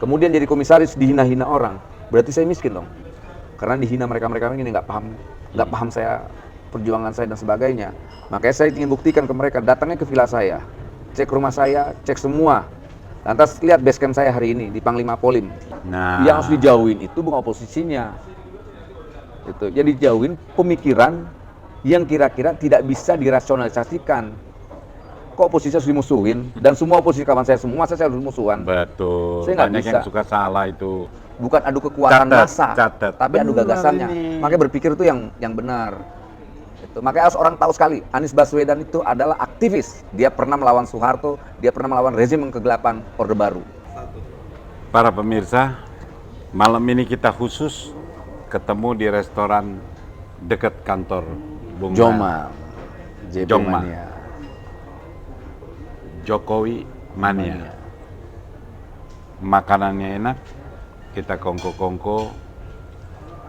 kemudian jadi komisaris dihina-hina orang, berarti saya miskin dong. Karena dihina mereka-mereka ini nggak paham saya, perjuangan saya dan sebagainya. Makanya saya ingin buktikan ke mereka, datangnya ke villa saya, cek rumah saya, cek semua. Lantas lihat base camp saya hari ini di Panglima Polim. Nah, Yang harus dijauhin itu bukan oposisinya. Itu. Jadi dijauhin pemikiran yang kira-kira tidak bisa dirasionalisasikan. Kok oposisi harus dimusuhin? Dan semua oposisi kawan saya semua, masa saya harus musuhan? betul. Saya nggak Banyak bisa. yang suka salah itu. Bukan adu kekuatan massa, Catat. tapi adu Benar gagasannya. ini. Makanya berpikir itu yang benar. Itu. Makanya harus orang tahu sekali, Anies Baswedan itu adalah aktivis. Dia pernah melawan Soeharto, dia pernah melawan rezim kegelapan Orde Baru. Para pemirsa, malam ini kita khusus ketemu di restoran dekat kantor Bung Joma, JP Joma. Mania. Jokowi Mania. Makanannya enak, kita kongko-kongko.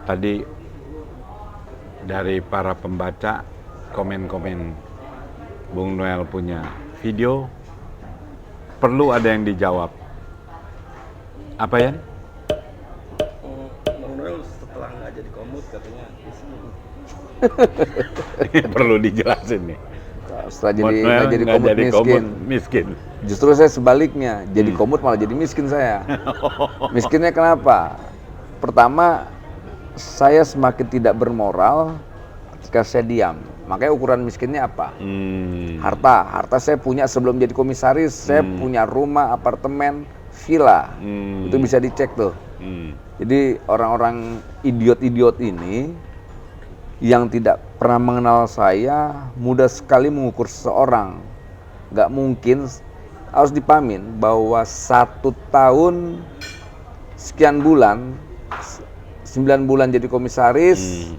Tadi dari para pembaca komen-komen Bung Noel punya video, perlu ada yang dijawab. Apa ya? Bang Noel setelah nggak jadi komut katanya Perlu dijelasin nih. Setelah Bung Noel nggak jadi nggak komut miskin. miskin. Justru saya sebaliknya, jadi komut malah jadi miskin saya. Miskinnya kenapa? Pertama, saya semakin tidak bermoral ketika saya diam. Makanya ukuran miskinnya apa? Harta saya punya sebelum jadi komisaris, saya punya rumah, apartemen, villa. Itu bisa dicek tuh. Jadi orang-orang idiot-idiot ini yang tidak pernah mengenal saya mudah sekali mengukur seseorang. Nggak mungkin, harus dipahamin bahwa 1 tahun sekian bulan, 9 bulan jadi komisaris,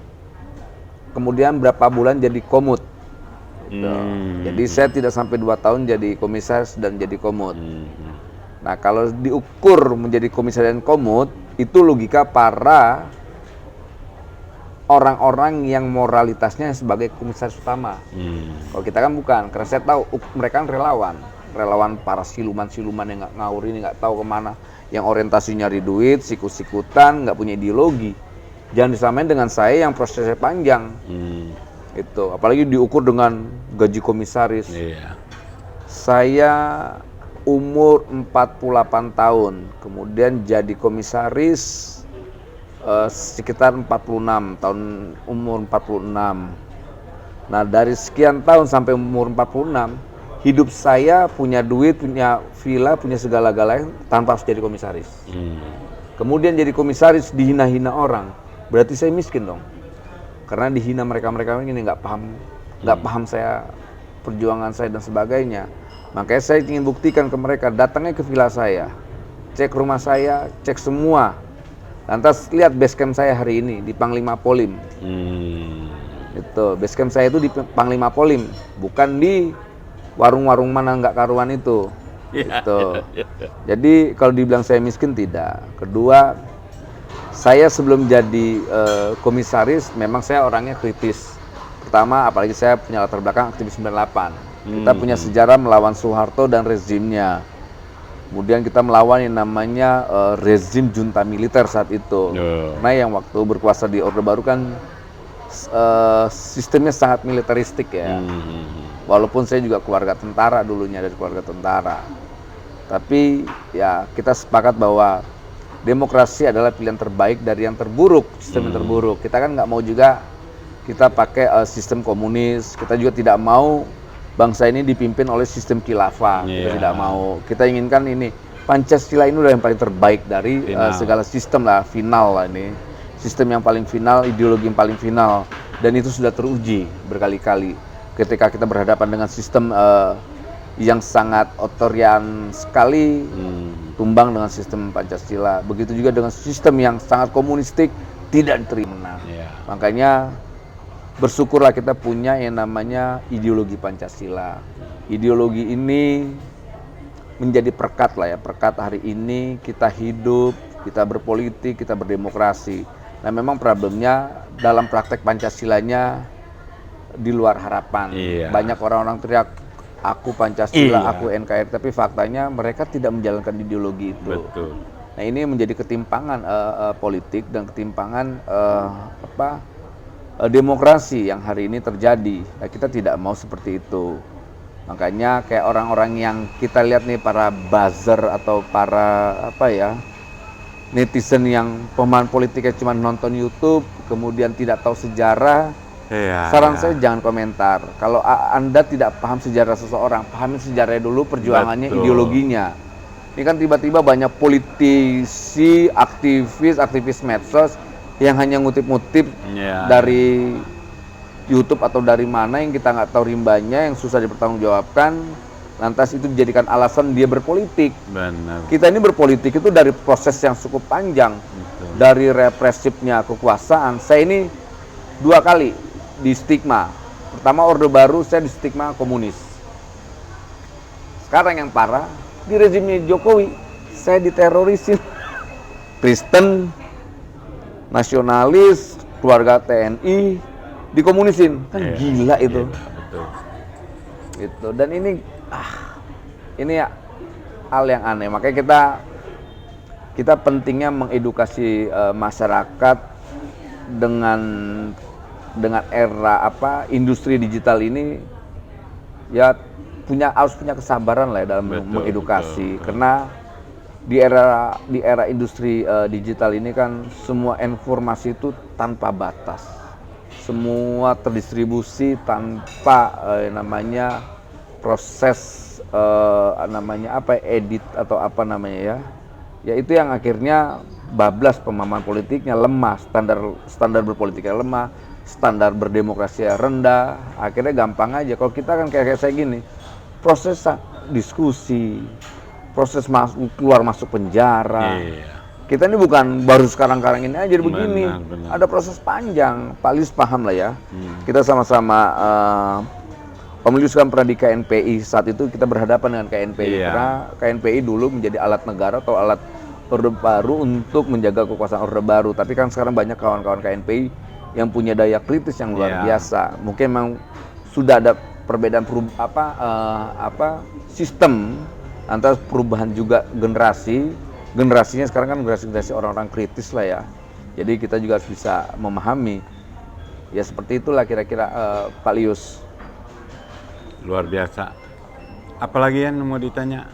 kemudian berapa bulan jadi komut. Jadi saya tidak sampai 2 tahun jadi komisaris dan jadi komut. Nah, kalau diukur menjadi komisaris dan komut, itu logika para orang-orang yang moralitasnya sebagai komisaris utama. Kalau kita kan bukan, karena saya tahu mereka kan relawan para siluman-siluman yang nggak ngawur ini, nggak tahu kemana, yang orientasinya nyari duit, sikut-sikutan, nggak punya ideologi. Jangan disamain dengan saya yang prosesnya panjang. Itu, apalagi diukur dengan gaji komisaris. Saya umur 48 tahun, kemudian jadi komisaris sekitar 46 tahun, umur 46. Nah, dari sekian tahun sampai umur 46, hidup saya punya duit, punya villa, punya segala-galanya tanpa harus jadi komisaris. Kemudian jadi komisaris dihina-hina orang, berarti saya miskin dong. Karena dihina mereka-mereka ini nggak paham saya, perjuangan saya dan sebagainya. Makanya saya ingin buktikan ke mereka, datangnya ke villa saya, cek rumah saya, cek semua. Lantas lihat base camp saya hari ini di Panglima Polim. Itu, base camp saya itu di Panglima Polim, bukan di warung-warung mana nggak karuan itu. Gitu. Jadi kalau dibilang saya miskin, tidak. Kedua, saya sebelum jadi komisaris memang saya orangnya kritis. Pertama, apalagi saya punya latar belakang aktivis 98. Kita punya sejarah melawan Soeharto dan rezimnya. Kemudian kita melawan yang namanya rezim junta militer saat itu. Nah, yang waktu berkuasa di Orde Baru kan sistemnya sangat militeristik ya. Walaupun saya juga keluarga tentara dulunya, dari keluarga tentara. Tapi ya kita sepakat bahwa demokrasi adalah pilihan terbaik dari yang terburuk, sistem yang terburuk. Kita kan nggak mau juga kita pakai sistem komunis. Kita juga tidak mau bangsa ini dipimpin oleh sistem khilafah. Kita tidak mau. Kita inginkan ini Pancasila ini udah yang paling terbaik dari segala sistem lah, final lah ini. Sistem yang paling final, ideologi yang paling final, dan itu sudah teruji berkali-kali. Ketika kita berhadapan dengan sistem yang sangat otorian sekali, tumbang dengan sistem Pancasila. Begitu juga dengan sistem yang sangat komunistik, tidak diterima. Makanya bersyukurlah kita punya yang namanya ideologi Pancasila. Ideologi ini menjadi perkat lah ya, perkat hari ini kita hidup, kita berpolitik, kita berdemokrasi. Nah, memang problemnya dalam praktek Pancasilanya di luar harapan. Banyak orang-orang teriak, aku Pancasila, aku NKRI, tapi faktanya mereka tidak menjalankan ideologi itu. Nah ini menjadi ketimpangan politik dan ketimpangan demokrasi yang hari ini terjadi. Nah, kita tidak mau seperti itu. Makanya kayak orang-orang yang kita lihat nih, para buzzer atau para netizen yang pemahaman politiknya cuma nonton YouTube, kemudian tidak tahu sejarah. Saran saya jangan komentar. Kalau Anda tidak paham sejarah seseorang, pahami sejarahnya dulu, perjuangannya, ideologinya. Ini kan tiba-tiba banyak politisi, aktivis medsos yang hanya ngutip-ngutip dari YouTube atau dari mana yang kita nggak tahu rimbanya, yang susah dipertanggungjawabkan. Lantas itu dijadikan alasan dia berpolitik. Benar. Kita ini berpolitik itu dari proses yang cukup panjang. Betul. Dari represifnya kekuasaan. Saya ini 2 kali di stigma. Pertama Orde Baru, saya di stigma komunis. Sekarang yang parah, di rezimnya Jokowi, saya diterorisin. Kristen, nasionalis, keluarga TNI, dikomunisin. Kan gila itu. Betul. Gitu. Dan ini ya hal yang aneh. Makanya kita pentingnya mengedukasi masyarakat dengan era industri digital ini, ya harus punya kesabaran lah ya dalam mengedukasi. Karena di era industri digital ini kan semua informasi itu tanpa batas, semua terdistribusi tanpa proses edit atau ya itu yang akhirnya bablas pemahaman politiknya, lemah, standar berpolitiknya lemah, standar berdemokrasi rendah. Akhirnya gampang aja. Kalau kita kan kayak saya gini, proses diskusi, proses keluar masuk penjara. Kita ini bukan baru sekarang ini aja begini. Benar. Ada proses panjang. Pak Lius paham lah ya. Kita sama-sama Om Lius kan pernah di KNPI, saat itu kita berhadapan dengan KNPI. Karena KNPI dulu menjadi alat negara atau alat Orde Baru untuk menjaga kekuasaan Orde Baru. Tapi kan sekarang banyak kawan-kawan KNPI yang punya daya kritis yang luar biasa. Mungkin memang sudah ada perbedaan sistem antara perubahan juga generasinya sekarang kan generasi orang-orang kritis lah ya. Jadi kita juga harus bisa memahami. Ya seperti itulah kira-kira Pak Lius. Luar biasa. Apalagi yang mau ditanya?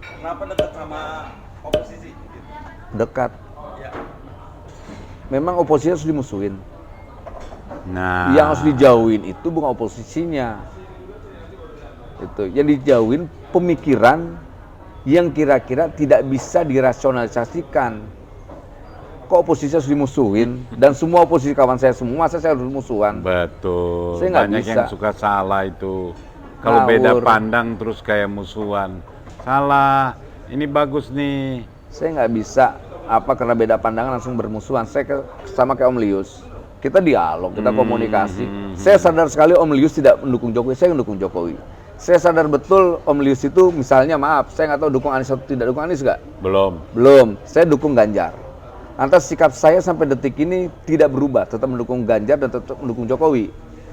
Kenapa dekat sama oposisi? Dekat. Ya. Memang oposisi harus dimusuhin. Nah, Yang harus dijauhin itu bukan oposisinya. Yang dijauhin pemikiran yang kira-kira tidak bisa dirasionalisasikan. Kok oposisi harus dimusuhin? Dan semua oposisi kawan saya semua, masa saya harus musuhan? betul. Saya nggak Banyak bisa. yang suka salah itu. Kalau beda pandang terus kayak musuhan. Salah. Ini bagus nih. Saya nggak bisa karena beda pandangan langsung bermusuhan. Saya sama kayak Om Lius. Kita dialog, kita komunikasi. Saya sadar sekali Om Lius tidak mendukung Jokowi, saya mendukung Jokowi. Saya sadar betul Om Lius itu misalnya saya nggak tahu dukung Anies atau tidak dukung Anies nggak? Belum. Saya dukung Ganjar. Lantas sikap saya sampai detik ini tidak berubah, tetap mendukung Ganjar dan tetap mendukung Jokowi.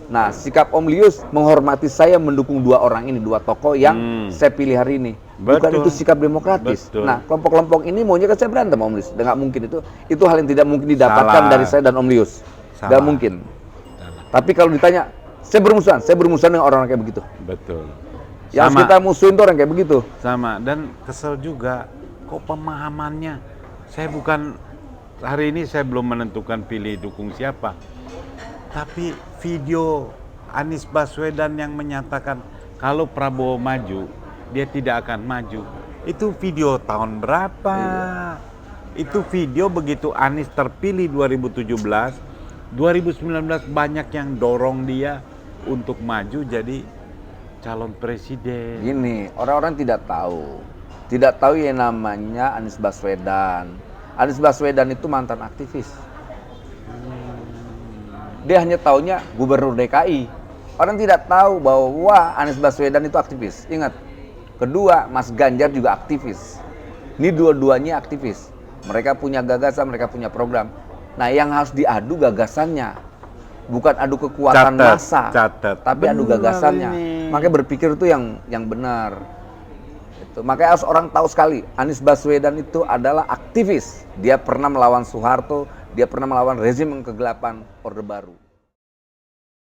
Nah, sikap Om Lius menghormati saya mendukung 2 orang ini, 2 tokoh yang saya pilih hari ini. Bukan itu sikap demokratis. Betul. Nah, kelompok-kelompok ini maunya kan saya berantem Om Lius. Nggak mungkin itu hal yang tidak mungkin didapatkan dari saya dan Om Lius. Nggak mungkin. Tapi kalau ditanya, saya bermusuhan dengan orang-orang kayak begitu. Betul. Yang kita musuhin tuh orang kayak begitu. Sama, dan kesel juga kok pemahamannya. Hari ini saya belum menentukan pilih dukung siapa. Tapi video Anies Baswedan yang menyatakan kalau Prabowo maju, dia tidak akan maju. Itu video tahun berapa? Itu video begitu Anies terpilih 2017, 2019 banyak yang dorong dia untuk maju jadi calon presiden. Gini, orang-orang tidak tahu yang namanya Anies Baswedan. Anies Baswedan itu mantan aktivis. Dia hanya taunya gubernur DKI. Orang tidak tahu bahwa Anies Baswedan itu aktivis. Ingat, kedua, Mas Ganjar juga aktivis. Ini dua-duanya aktivis. Mereka punya gagasan, mereka punya program. Nah, yang harus diadu gagasannya. Bukan adu kekuatan massa, tapi adu gagasannya. Makanya berpikir itu yang benar. Tuh, makanya harus orang tahu sekali, Anies Baswedan itu adalah aktivis. Dia pernah melawan Soeharto, dia pernah melawan rezim kegelapan Orde Baru.